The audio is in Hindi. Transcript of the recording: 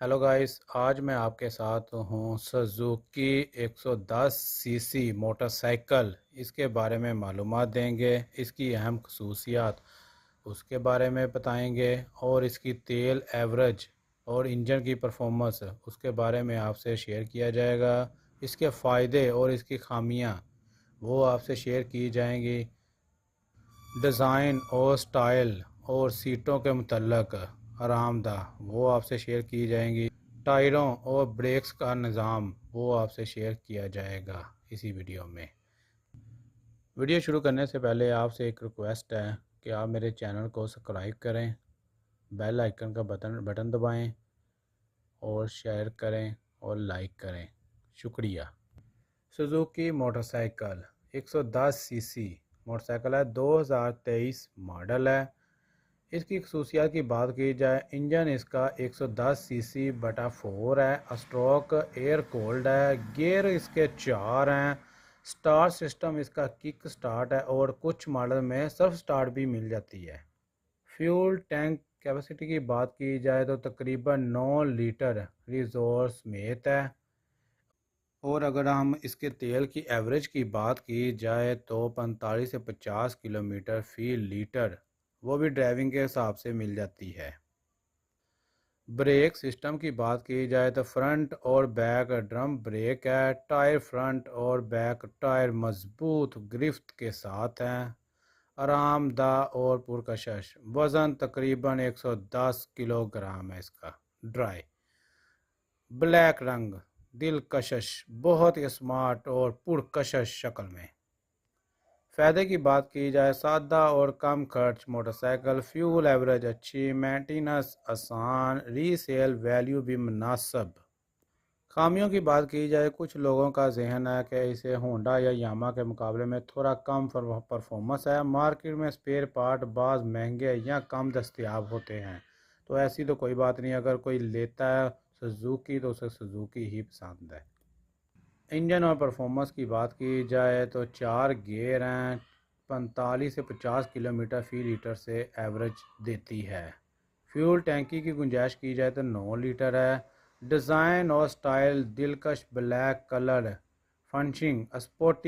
हेलो गाइस, आज मैं आपके साथ हूँ सुजुकी 110 सीसी मोटरसाइकिल। इसके बारे में मालूमात देंगे, इसकी अहम खसूसियात उसके बारे में बताएंगे और इसकी तेल एवरेज और इंजन की परफॉर्मेंस उसके बारे में आपसे शेयर किया जाएगा। इसके फ़ायदे और इसकी खामियाँ वो आपसे शेयर की जाएंगी। डिज़ाइन और स्टाइल और सीटों के मुतल्लक आरामदाह वो आपसे शेयर की जाएंगी। टायरों और ब्रेक्स का निज़ाम वो आपसे शेयर किया जाएगा इसी वीडियो में। वीडियो शुरू करने से पहले आपसे एक रिक्वेस्ट है कि आप मेरे चैनल को सब्सक्राइब करें, बेल आइकन का बटन दबाएं और शेयर करें और लाइक करें। शुक्रिया। सुजुकी मोटरसाइकिल 110 सीसी मोटरसाइकिल है, 2023 मॉडल है। इसकी खसूसियात की बात की जाए, इंजन इसका 110 सीसी बटा 4 है, स्ट्रोक एयर कोल्ड है, गियर इसके 4 हैं, स्टार्ट सिस्टम इसका किक स्टार्ट है और कुछ मॉडल में सेल्फ स्टार्ट भी मिल जाती है। फ्यूल टैंक कैपेसिटी की बात की जाए तो तकरीबन 9 लीटर रिजोर्स समेत है। और अगर हम इसके तेल की एवरेज की बात की जाए तो 45 से 50 किलोमीटर फी लीटर वो भी ड्राइविंग के हिसाब से मिल जाती है। ब्रेक सिस्टम की बात की जाए तो फ्रंट और बैक ड्रम ब्रेक है। टायर फ्रंट और बैक टायर मजबूत गिरफ्त के साथ हैं। आरामदाह और पुरकशिश। वज़न तकरीबन 110 किलोग्राम है इसका। ड्राई ब्लैक रंग, दिलकश, बहुत ही स्मार्ट और पुरकशिश शक्ल में। फ़ायदे की बात की जाए, सादा और कम खर्च मोटरसाइकिल, फ्यूल एवरेज अच्छी, मेंटेनेंस आसान, रीसेल वैल्यू भी मुनासिब। खामियों की बात की जाए, कुछ लोगों का जहन है कि इसे होंडा या यामा के मुकाबले में थोड़ा कम परफॉर्मेंस है। मार्केट में स्पेयर पार्ट बाज़ महंगे या कम दस्तयाब होते हैं, तो ऐसी तो कोई बात नहीं। अगर कोई लेता है सुजुकी तो उसे सुजुकी ही पसंद है। इंजन और परफॉर्मेंस की बात की जाए तो 4 गियर हैं, 45 से 50 किलोमीटर फी लीटर से एवरेज देती है। फ्यूल टैंकी की गुंजाइश की जाए तो 9 लीटर है। डिज़ाइन और स्टाइल दिलकश ब्लैक कलर, फंशिंग स्पोर्टी